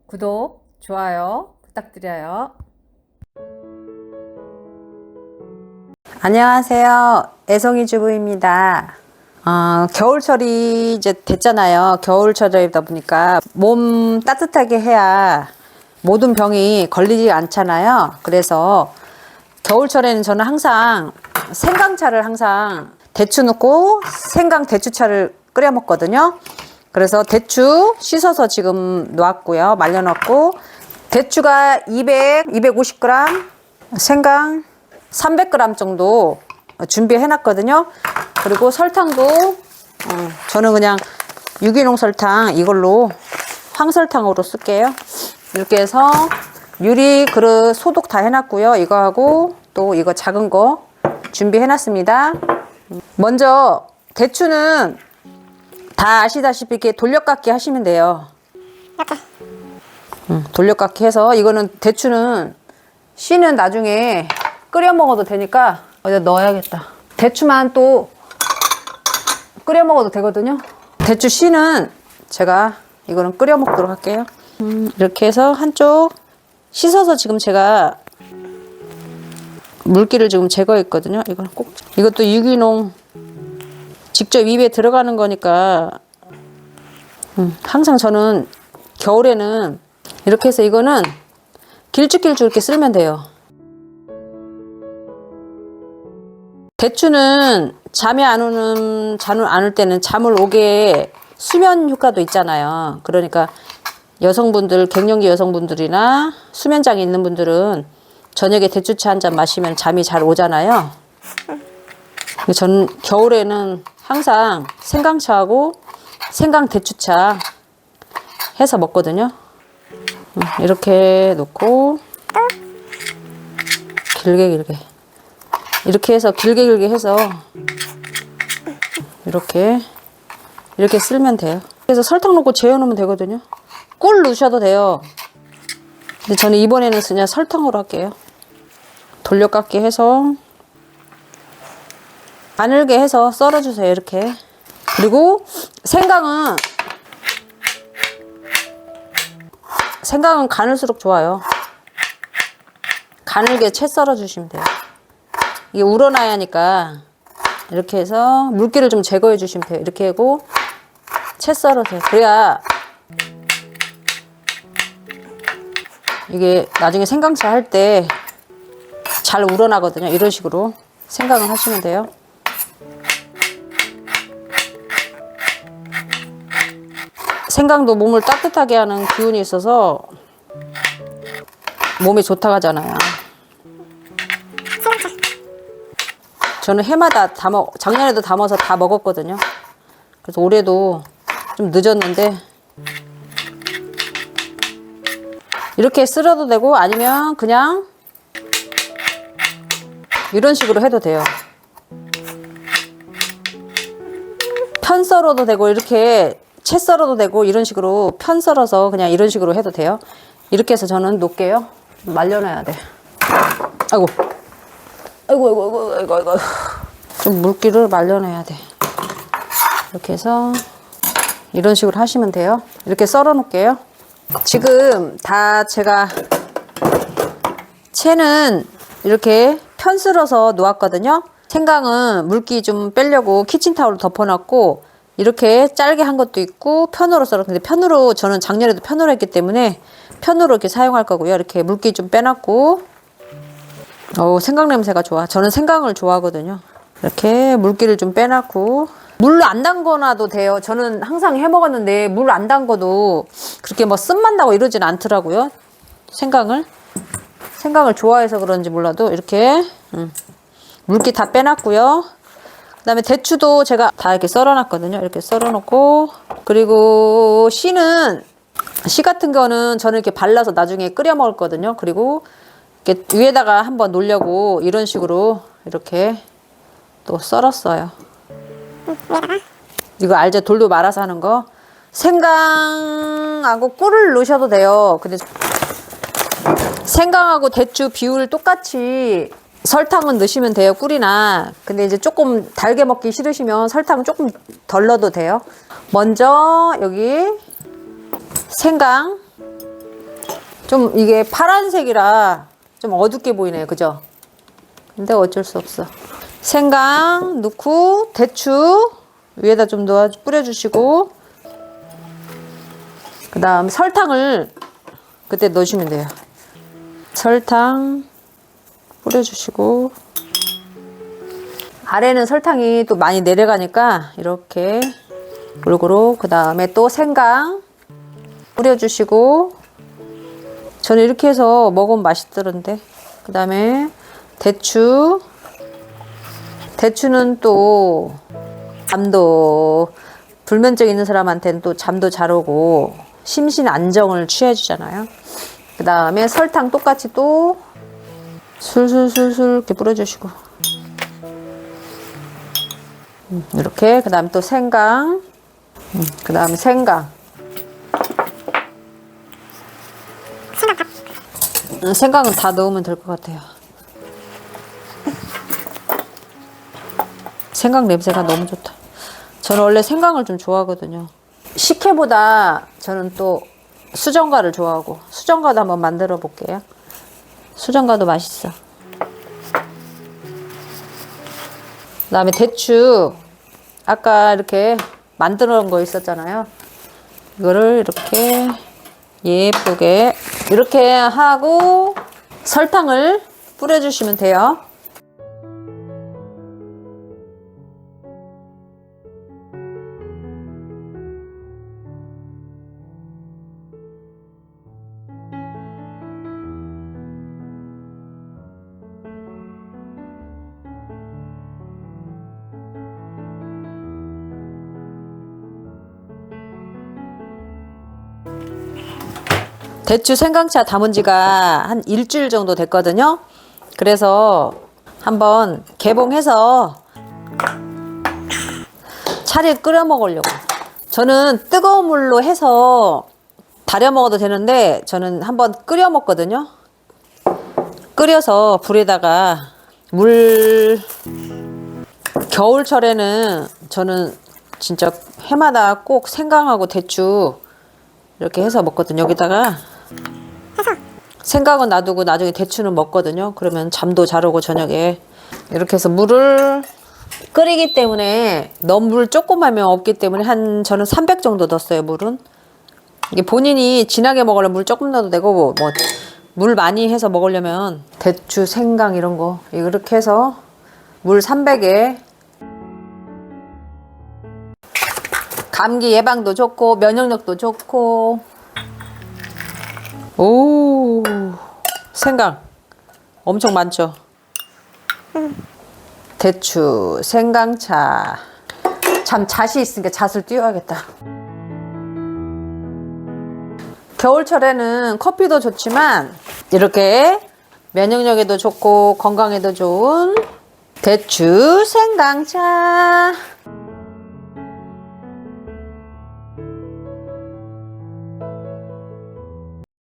구독, 좋아요 부탁드려요. 안녕하세요. 애송이 주부입니다. 겨울철이 이제 됐잖아요. 겨울철이다 보니까 몸 따뜻하게 해야 모든 병이 걸리지 않잖아요. 그래서 겨울철에는 저는 항상 생강차를 항상 대추 넣고 생강 대추차를 끓여 먹거든요. 그래서 대추 씻어서 지금 놓았고요. 말려놨고 대추가 250g, 생강 300g 정도 준비해 놨거든요. 그리고 설탕도 저는 그냥 유기농 설탕 이걸로 황설탕으로 쓸게요. 이렇게 해서 유리 그릇 소독 다 해놨고요. 이거하고 또 이거 작은 거 준비해 놨습니다. 먼저 대추는 다 아시다시피 이렇게 돌려깎기 하시면 돼요. 돌려깎기 해서 이거는 대추는 씨는 나중에 끓여 먹어도 되니까 어디다 넣어야겠다. 대추만 또 끓여 먹어도 되거든요. 대추 씨는 제가 이거는 끓여 먹도록 할게요. 이렇게 해서 한쪽 씻어서 지금 제가 물기를 지금 제거했거든요. 이건 꼭 이것도 유기농 직접 입에 들어가는 거니까 항상 저는 겨울에는 이렇게 해서 이거는 길쭉길쭉 이렇게 쓸면 돼요. 대추는 잠이 안 올 때는 잠을 오게 수면 효과도 있잖아요. 그러니까 여성분들, 갱년기 여성분들이나 수면장애 있는 분들은 저녁에 대추차 한 잔 마시면 잠이 잘 오잖아요. 저는 겨울에는 항상 생강차하고 생강 대추차 해서 먹거든요. 이렇게 놓고 길게 이렇게 해서 길게 해서 이렇게 쓸면 돼요. 그래서 설탕 넣고 재워 놓으면 되거든요. 꿀 넣으셔도 돼요. 근데 저는 이번에는 그냥 설탕으로 할게요. 돌려깎기 해서 가늘게 해서 썰어주세요. 이렇게. 그리고 생강은 가늘수록 좋아요. 가늘게 채 썰어주시면 돼요. 이게 우러나야 하니까 이렇게 해서 물기를 좀 제거해 주시면 돼요. 이렇게 하고 채 썰어주세요. 그래야 이게 나중에 생강차 할 때 잘 우러나거든요. 이런 식으로 생강을 하시면 돼요. 생강도 몸을 따뜻하게 하는 기운이 있어서 몸에 좋다고 하잖아요. 저는 해마다 작년에도 담아서 다 먹었거든요. 그래서 올해도 좀 늦었는데 이렇게 쓸어도 되고 아니면 그냥 이런 식으로 해도 돼요. 편 썰어도 되고 이렇게 채 썰어도 되고 이런 식으로 편 썰어서 그냥 이런 식으로 해도 돼요. 이렇게 해서 저는 놓을게요. 말려놔야 돼. 아이고. 좀 물기를 말려놔야 돼. 이렇게 해서 이런 식으로 하시면 돼요. 이렇게 썰어 놓을게요. 지금 다 제가 채는 이렇게 편 쓸어서 놓았거든요. 생강은 물기 좀 빼려고 키친타올로 덮어놨고 이렇게 짧게 한 것도 있고 편으로 썰었는데 편으로 저는 작년에도 편으로 했기 때문에 편으로 이렇게 사용할 거고요. 이렇게 물기 좀 빼놨고 생강 냄새가 좋아. 저는 생강을 좋아하거든요. 이렇게 물기를 좀 빼놨고 물로 안 담궈놔도 돼요. 저는 항상 해 먹었는데 물 안 담궈도 그렇게 뭐 쓴맛 나고 이러진 않더라고요. 생강을 좋아해서 그런지 몰라도 이렇게 물기 다 빼놨고요. 그 다음에 대추도 제가 다 이렇게 썰어놨거든요. 이렇게 썰어놓고 그리고 씨 같은 거는 저는 이렇게 발라서 나중에 끓여 먹을 거거든요. 그리고 이렇게 위에다가 한번 놓으려고 이런 식으로 이렇게 또 썰었어요. 이거 알죠? 돌도 말아서 하는 거. 생강하고 꿀을 넣으셔도 돼요. 근데 생강하고 대추 비율 똑같이 설탕은 넣으시면 돼요. 꿀이나. 근데 이제 조금 달게 먹기 싫으시면 설탕 조금 덜 넣어도 돼요. 먼저 여기 생강 좀 이게 파란색이라 좀 어둡게 보이네요. 그죠? 근데 어쩔 수 없어. 생강 넣고 대추 위에다 좀 넣어 뿌려주시고, 그 다음 설탕을 그때 넣으시면 돼요. 설탕 뿌려주시고, 아래는 설탕이 또 많이 내려가니까 이렇게 골고루. 그 다음에 또 생강 뿌려주시고, 저는 이렇게 해서 먹으면 맛있더던데. 그 다음에 대추는 또 잠도, 불면증 있는 사람한테는 또 잠도 잘 오고 심신 안정을 취해주잖아요. 그 다음에 설탕 똑같이 또 술술술술 이렇게 뿌려주시고, 이렇게. 그 다음에 또 생강, 그 다음에 생강은 다 넣으면 될 것 같아요. 생강 냄새가 너무 좋다. 저는 원래 생강을 좀 좋아하거든요. 식혜보다 저는 또 수정과를 좋아하고, 수정과도 한번 만들어 볼게요. 수정과도 맛있어. 그 다음에 대추, 아까 이렇게 만들어 놓은 거 있었잖아요. 이거를 이렇게 예쁘게 이렇게 하고 설탕을 뿌려주시면 돼요. 대추 생강차 담은 지가 한 일주일 정도 됐거든요. 그래서 한번 개봉해서 차례 끓여 먹으려고. 저는 뜨거운 물로 해서 달여 먹어도 되는데 저는 한번 끓여 먹거든요. 끓여서 불에다가 겨울철에는 저는 진짜 해마다 꼭 생강하고 대추 이렇게 해서 먹거든요. 여기다가 생강은 놔두고 나중에 대추는 먹거든요. 그러면 잠도 잘 오고 저녁에. 이렇게 해서 물을 끓이기 때문에 너무 물 조금 하면 없기 때문에 저는 300 정도 넣었어요. 물은 이게 본인이 진하게 먹으려면 물 조금 넣어도 되고, 뭐 물 많이 해서 먹으려면 대추, 생강 이런 거 이렇게 해서 물 300에 감기 예방도 좋고 면역력도 좋고. 오, 생강 엄청 많죠. 대추, 생강차. 참 잣이 있으니까 잣을 띄워야겠다. 겨울철에는 커피도 좋지만 이렇게 면역력에도 좋고 건강에도 좋은 대추, 생강차.